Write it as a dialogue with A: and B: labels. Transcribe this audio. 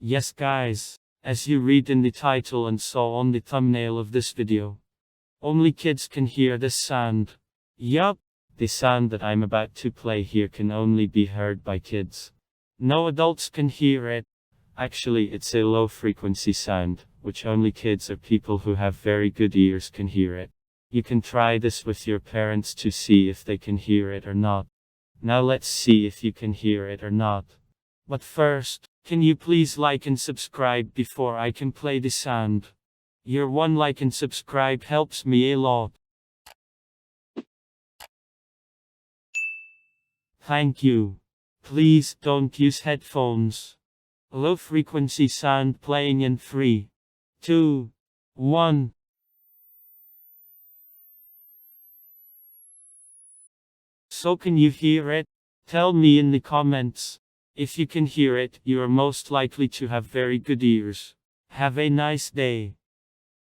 A: Yes guys, as you read in the title and saw on the thumbnail of this video, only kids can hear this sound. Yup, the sound that I'm about to play here can only be heard by kids. No adults can hear it. Actually, it's a low frequency sound, which only kids or people who have very good ears can hear it. You can try this with your parents to see if they can hear it or not. Now let's see if you can hear it or not. But first, can you please like and subscribe before I can play the sound? Your one like and subscribe helps me a lot. Thank you. Please don't use headphones. Low frequency sound playing in 3, 2, 1. So can you hear it? Tell me in the comments. If you can hear it, you are most likely to have very good ears. Have a nice day.